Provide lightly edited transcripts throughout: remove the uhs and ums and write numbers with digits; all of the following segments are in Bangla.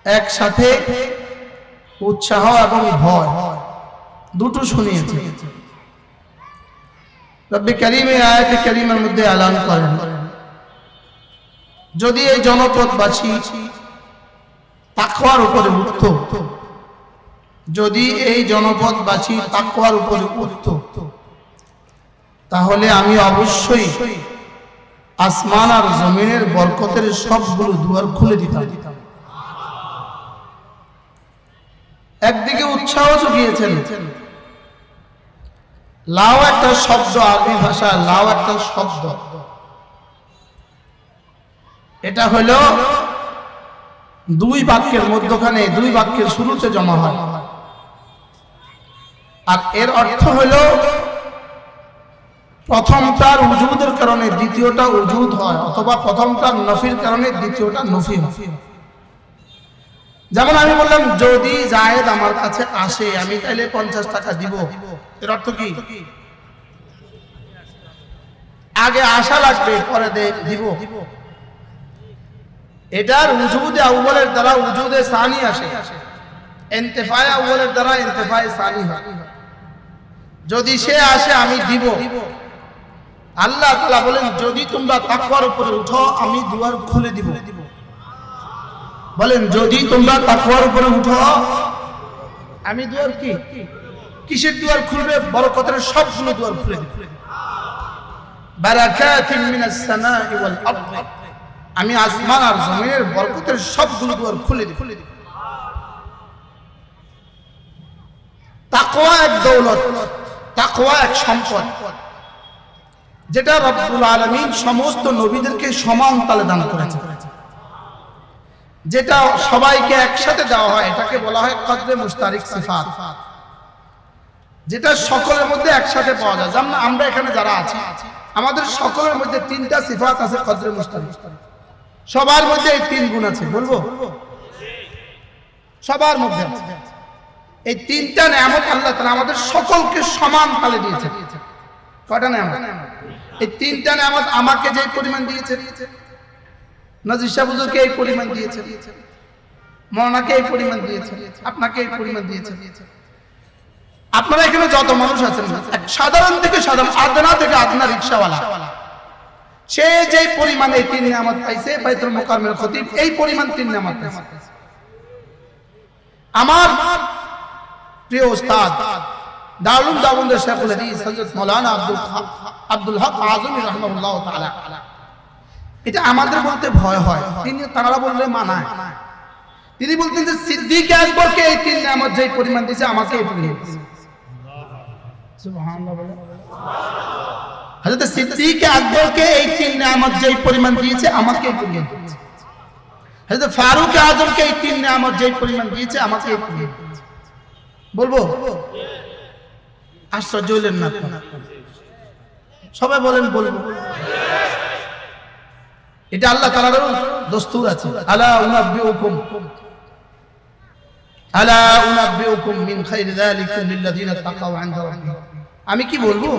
একসাথে উৎসাহ এবং ভয় দুটো শুনিয়েছে। রব্বি কারীম এই আয়াতে কারীমের মধ্যে এলান করেন, যদি এই জনপদবাসী তাকওয়ার উপরে উঠত, যদি এই জনপদবাসী তাকওয়ার উপরে উঠত, তাহলে আমি অবশ্যই আসমান আর জমিনের বরকতের সবগুলো দুয়ার খুলে দিতাম। একদিকে উৎসাহ জুগিয়েছেন। লাও একটা শব্দ, আরবি ভাষা লাও একটা শব্দ, এটা হলো দুই বাক্যের মধ্যখানে, দুই বাক্যের শুরুতে জমা হয়। আর এর অর্থ হলো প্রথমটার উজুদের কারণে দ্বিতীয়টা উজুদ হয়, অথবা প্রথমটার নফির কারণে দ্বিতীয়টা নফি হয়। যেমন আমি বললাম, যদি জায়েদ আমার কাছে আসে আমি তাইলে 50 টাকা দিব, এর অর্থ কি? আগে আশা লাগবে, পরে দিব। এটার উজুদে আউয়ালের দ্বারা উজুদে সানি আসে, ইন্তেফায়ে আউয়ালের দ্বারা ইন্তেফায়ে সানি হয়। যদি সে আসে আমি দিব। আল্লাহ তাআলা বলেন, যদি তোমরা তাকওয়ার উপরে উঠো আমি দুয়ার খুলে দিব। বলেন, যদি তোমরা তাকওয়ার উপরে উঠো আমি দুয়ার কি কিসের দুয়ার খুলবে? বরকতের সবগুলো দুয়ার খুলে দিব। বারাকাতিন মিনাস সামাই ওয়াল আরদ, আমি আসমান আর জমিনের বরকতের সবগুলো দুয়ার খুলে দিব। তাকওয়া এক দৌলত, তাকওয়া এক সম্পদ, যেটা রব্বুল আলামিন সমস্ত নবীদেরকে সমান তালে দান করেছে। যেটা সবাইকে একসাথে দেওয়া হয়, এটাকে বলা হয় কদরে মুশতারিক সিফাত, যেটা সকলের মধ্যে একসাথে পাওয়া যায়। যেমন আমরা এখানে যারা আছি, আমাদের সকলের মধ্যে 3টা সিফাত আছে কদরে মুশতারিক। সবার মধ্যে এই 3 গুণ আছে, বলবো সবার মধ্যে আছে। এই 3টা নেয়ামত আল্লাহ তাআলা আমাদের সকলকে সমান তালে দিয়েছে। কয়টা নেয়ামত? এই 3টা নেয়ামত আমাকে যে পরিমাণ দিয়েছে, নাজির সাহেব হুজুরকে এই পরিমাণ দিয়েছে, মওলানাকে এই পরিমাণ দিয়েছে, আপনাকে এই পরিমাণ দিয়েছে। আপনারা এখানে যত মানুষ আছেন, সাধারণ থেকে সাধারণ, আদনা থেকে আদনা রিকশাওয়ালা, সে যে পরিমাণ এই 3 নিয়ামত পাইছে, বাইতুল মুকাররমের খতিব এই পরিমাণ 3 নিয়ামত পাইছে। আমার প্রিয় উস্তাদ দারুল উলুম দেওবন্দের শেখুল হাদিস হযরত মাওলানা আব্দুল হক আযমি রাহিমাহুল্লাহ তাআলা, এটা আমাদের বলতে ভয় হয়, তিনি তারা বললে মানায়। তিনি বলতেন যে সিদ্দিক আকবরকে এই 3 নিয়ামত যেই পরিমাণ দিয়েছে আমাকে এই পরিমাণ দিয়েছে। সুবহানাল্লাহ বলে। হযরত সিদ্দিক আকবরকে এই 3 নিয়ামত যেই পরিমাণ দিয়েছে আমাকে এই পরিমাণ দিয়েছে। হযরত ফারুক আযমকে এই 3 নিয়ামত যেই পরিমাণ দিয়েছে আমাকে এই পরিমাণ দিয়েছে। বলবো? আশ্চর্য হলেন না? সবাই বলেন বলবো। এটা আল্লাহ তাআলার দস্তুর আছে। আলা উনাব্বিউকুম মিন খায়রি যালিকুম লিল্লাযিনা তাকাউ ইনদা রাব্বিহিম। আমি কি বলবো?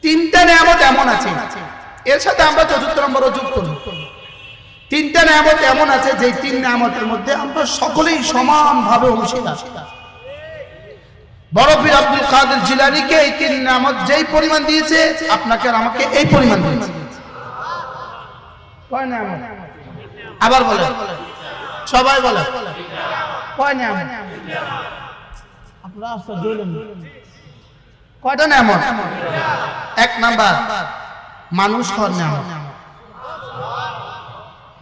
3টা নিয়ামত এমন আছে, এর সাথে আমরা 4th নম্বরও যোগ করব। 3টা নিয়ামত এমন আছে যে 3 নিয়ামতের মধ্যে আমরা সকলেই সমানভাবে অংশীদার। বড় পীর আব্দুল কাদের জিলানীকে এই 3 নিয়ামত যেই পরিমাণ দিয়েছে, আপনাকে আর আমাকে এই পরিমাণ দিয়েছে। কয় নিয়ামত? আবার বলে, সবাই বলে কয় নিয়ামত? আপনারা আশ্চর্য হলেন। কয়টা নিয়ামত? 1 নাম্বার মানুষ হওয়ার নিয়ামত,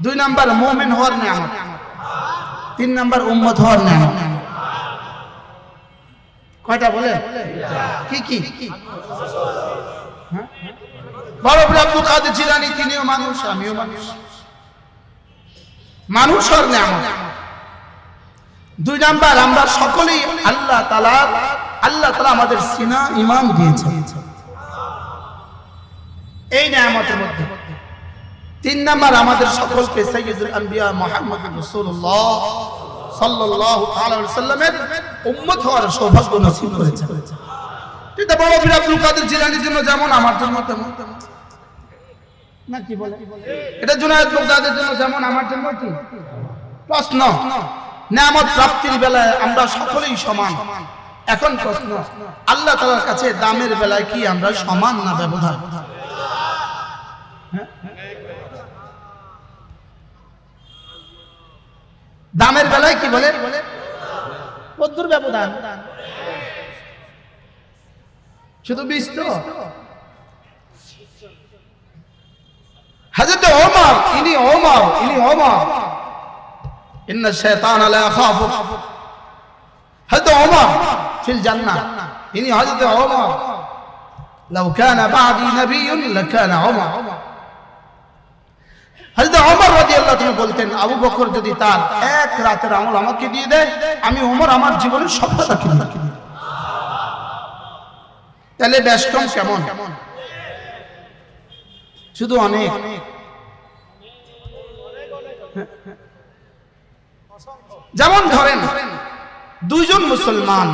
2 নাম্বার মুমিন হওয়ার নিয়ামত, 3 নাম্বার উম্মত হওয়ার নিয়ামত। কয়টা বলে? কি কি? বড় পীর আব্দুল কাদের জিলানী তিনিও মানুষ, আমিও মানুষ। মানুষ হওয়ার নিয়ামত। 2 নাম্বার আমরা সকলেই আল্লাহ তাআলা আমাদের সিনা ঈমান দিয়েছেন এই নিয়ামতের মধ্যে। 3 নাম্বার আমাদের সকলকে সাইয়্যিদুল আম্বিয়া মুহাম্মদুর রাসূলুল্লাহ সাল্লাল্লাহু আলাইহি ওয়াসাল্লামের উম্মত হওয়ার সৌভাগ্য নসিব করেছে। এটা বড় পীর আব্দুল কাদের জিলানীর জন্য যেমন আমার জন্য তেমন। না কি বলে? এটা জুনায়েদ বাগদাদির জন্য যেমন আমার জন্য কি প্রশ্ন। নিয়ামত প্রাপ্তির বেলায় আমরা সকলেই সমান। এখন প্রশ্ন, আল্লাহ তাআলার কাছে দামের বেলায় কি আমরা সমান না ব্যবধান? দামের বেলায় কি বলে? কদ্দুর ব্যবধান? শুধু 20 তো? হযরত ওমর, ইনি ওমর ইন্না শাইতান লা ইয়াখাফু। হযরত ওমর ফিল জান্নাহ, ইনি হযরত ওমর। লাউ কানা বাদি নবিয়্যুন লাকানা ওমর। হযরত ওমর রাদিয়াল্লাহু তাআলা বলতেন, আবু বকর যদি তার এক রাতের আমল আমাকে দিয়ে দেয়, আমি ওমর আমার জীবনের সবটা রাখি দিই। তাহলে বেশকম কেমন? শুধু অনেক। যেমন ধরেন দুইজন মুসলমান,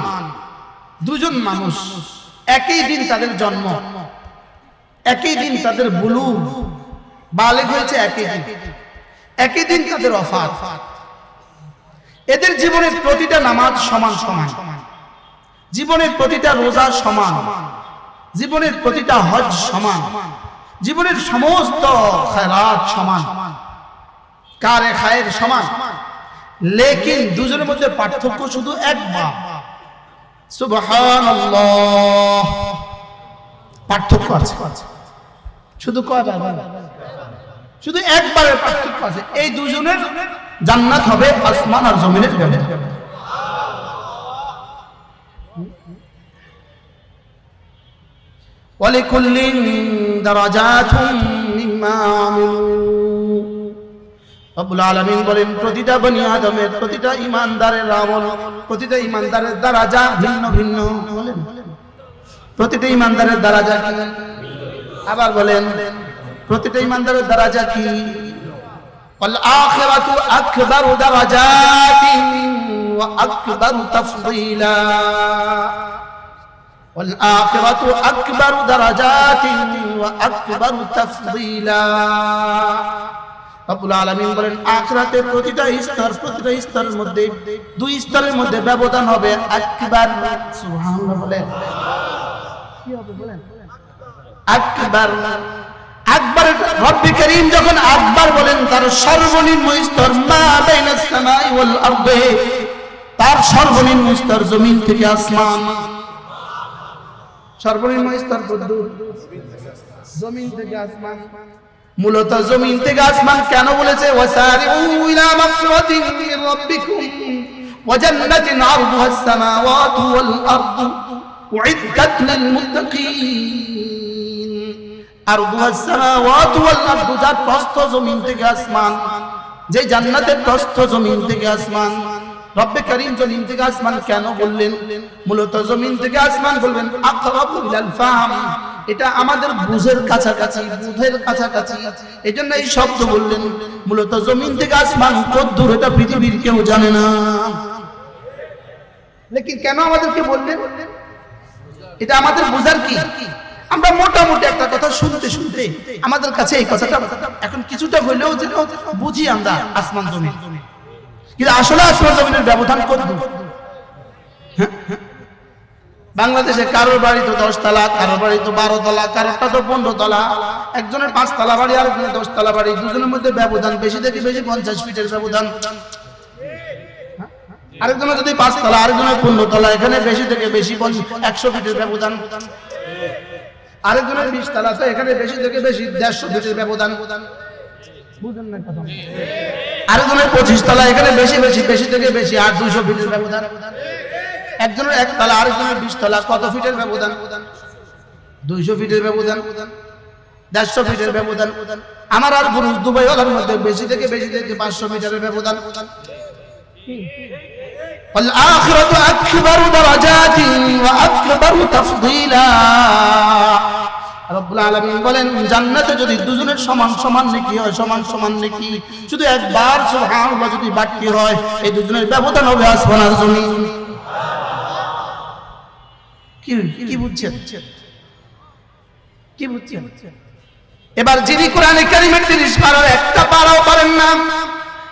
দুজন মানুষ, একই দিন তাদের জন্ম, একই দিন তাদের বুলুগ, বালেগ হয়েছে একই দিন তাদের ওফাত। এদের জীবনের প্রতিটা নামাজ সমান সমান, জীবনের প্রতিটা রোজা সমান, জীবনের প্রতিটা হজ সমান, জীবনের সমস্ত খায়রাত সমান, কারে খায়ের সমান। লেকিন দুজনের মধ্যে পার্থক্য শুধু একবার। সুবহানাল্লাহ, পার্থক্য আছে শুধু কয়বার? শুধু একবারের পার্থক্য আছে। এই দুজনের জান্নাত হবে আসমান আর জমিনের ব্যবধান। ওয়ালিকুল্লিন দারাজাতুম মিম্মা আমিলু। রব্বুল আলামিন বলেন, প্রতিটা বনি আদমের, প্রতিটা ঈমানদারের আমল, প্রতিটা ঈমানদারের দারাজা ভিন্ন ভিন্ন। বলেন প্রতিটা ঈমানদারের দারাজা কি? আবার বলেন প্রতিটা ঈমানদারের দারাজা কি? ওয়াল আখিরাতু আকবারু দারাজাতিন ওয়া আকবারু তাফদীলা। ওয়াল আখিরাতু আকবারু দারাজাতিন ওয়া আকবারু তাফদীলা। রব্বুল আলামিন বলেন, আখিরাতের প্রতিটা স্তরের মধ্যে, দুই স্তরের মধ্যে ব্যবধান হবে আকবার। সুবহানাল্লাহ বলেন, কি হবে বলেন? আকবার। আকবার, রব্বি করিম যখন আকবার বলেন, তার সর্বনিম্ন স্তর মা বাইনাস সামাই ওয়াল আরদি, তার সর্বনিম্ন স্তর জমিন থেকে আসমান। সর্বনিম্ন স্তর কতদূর? জমিন থেকে আসমান। মূলত জমিন থেকে আসমান কেন বলেছে? ওয়াসারিউ ইলা মাগফিরাতিন মির রাব্বিকুম ওয়া জান্নাতিন আরদুহাস সামাওয়াতু ওয়াল আরদু উইদ্দাত লিল মুত্তাকিন। আরদুহাস সামাওয়াতু ওয়াল আরদু, যার প্রস্থ জমিন থেকে আসমান, যে জান্নাতের প্রস্থ জমিন থেকে আসমান। রব্বে করিম জমিন থেকে আসমান কেন বললেন? মূলত জমিন থেকে আসমান বলবেন আকরাবু ইলাল ফাহম, এটা আমাদের বুঝের কাছাকাছি, বুঝের কাছাকাছি, এজন্য এই শব্দ বললেন। মূলত জমিন থেকে আসমান কত দূর এটা পৃথিবীর কেউ জানে না, লেকিন কেন আমাদেরকে বললেন? এটা আমাদের বুঝার কি? আমরা মোটামুটি একটা কথা শুনতে শুনতে আমাদের কাছে এই কথাটা এখন কিছুটা হইলেও যেন বুঝি আমরা আসমান জমিন, কিন্তু আসলে আসমান জমিনের ব্যবধান কত দূর? বাংলাদেশে কারোর বাড়ি তো 10 তলা, কারোর বাড়ি তো 12 তলা, কারোরটা তো 15 তলা, একজনের 5 তলা বাড়ি, আরেকজনের 10 তলা বাড়ি, দুজনের মধ্যে ব্যবধান বেশি থেকে বেশি 50 ফিটের ব্যবধান। আরেকজনের যদি 5 তলা, আরেকজনের 15 তলা, এখানে বেশি থেকে বেশি 100 ফিটের ব্যবধান। আরেকজনের 20 তলা, তো এখানে বেশি থেকে বেশি 150 ফিটের ব্যবধান। বুঝেন না কথা? আরেকজনের 25 তলা, এখানে বেশি থেকে বেশি 200 ফিটের ব্যবধান। একজনের 1 তলা, আরেকজনের 20 তলা, কত ফিটের ব্যবধান? 200 ফিটের ব্যবধান, 150 ফিটের ব্যবধান। আমার আর বুরুজ দুবাই ওয়ালার মধ্যে বেশি থেকে 500 মিটারের ব্যবধান। ওয়াল আখিরাতু আকবারু দারাজাতিন ওয়া আকবারু তাফদীলা। রব্বুল আলামিন বলেন, জান্নাতে যদি দুজনের সমান সমান নেকি হয়, সমান সমান নেকি, শুধু একবার সুবহানাল্লাহ যদি বাড়তি হয়, এই দুজনের ব্যবধান হবে আসমান আর জমিন। কি বুঝছেন? কি বুঝছেন? এবার যিনি কোরআনে কারিমের 30 পারার একটা পারাও পারেন না,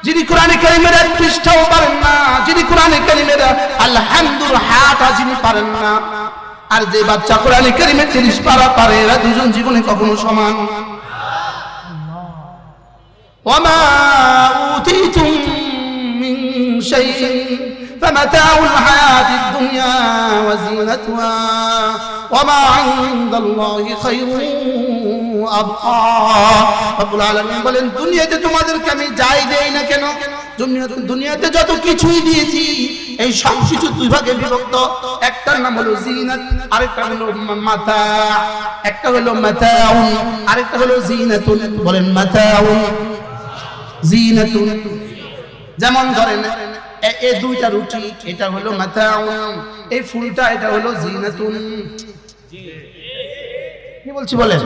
যিনি কোরআনে কারিমের 1 পৃষ্ঠাও পারেন না, যিনি কোরআনে কারিমের আলহামদুর হাটা যিনি পারেন না, আর যে বাচ্চা কোরআনে কারিমের 30 পারা পারে, এরা দুজন জীবনে কখনো সমান। ওয়ামা উতিতুম মিন শাইইন ফামাতাউল হায়াতিদ দুনিয়া ওয়া যিনাতুহা ওয়ামা ইনদাল্লাহি খায়রুন ওয়া আবকা। রব্বুল আলামিন বলেন, দুনিয়াতে তোমাদেরকে আমি যাই দেই না কেন, দুনিয়াতে যত কিছুই দিয়েছি এই সব কিছু দুই ভাগে বিভক্ত। একটার নাম হলো জিনাত, আরেকটা হলো মাতা। একটা হলো মাতাউন, আরেকটা হলো জিনাতুন। বলেন মাতাউন, জিনাতুন। যেমন ধরেন এই দুইটা রুটি, এটা হলো মাতাউন, এই ফুলটা এটা হলো জিনাতুন। কি বলছি বলেন?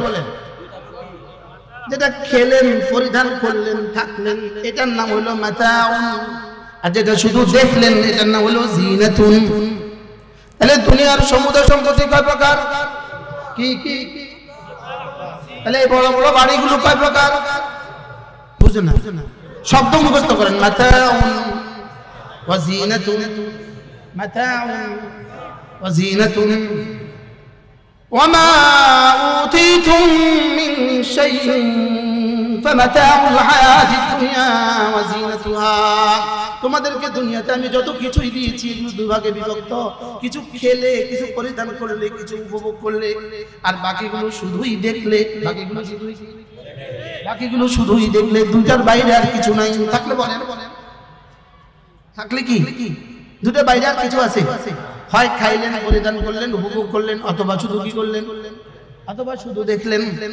যেটা খেলেন, পরিধান করলেন, থাকলেন, এটার নাম হলো মাতাউন। আর যেটা শুধু দেখলেন, এটার নাম হলো জিনাতুন। তাহলে দুনিয়ার সমুদয় সম্পত্তি কয় প্রকার? কি কি? তাহলে এই বড় বড় বাড়িগুলো কয় প্রকার? বুঝেন না? শব্দ মুখস্থ করেন। মাতাউন ওয়া জিনাতুন, মাতাউন ওয়া জিনাতুন। وما أوتيتم من شيء فمتاع الحياة الدنيا وزينتها। তোমাদেরকে দুনিয়াতে আমি যত কিছুই দিয়েছি এগুলো দুই ভাগে বিভক্ত। কিছু খেলে, কিছু পরিধান করলে, কিছু উপভোগ করলে, আর বাকিগুলো শুধুই দেখলে। বাকিগুলো শুধুই দেখলে, দুইটার বাইরে আর কিছু নাই। থাকলে বলেন, থাকলে কি দুইটার বাইরে আর কিছু আছে? হয় খাইলেন, পরিধান করলেন, উপভোগ করলেন, অথবা শুধু কি করলেন? অথবা শুধু দেখলেন।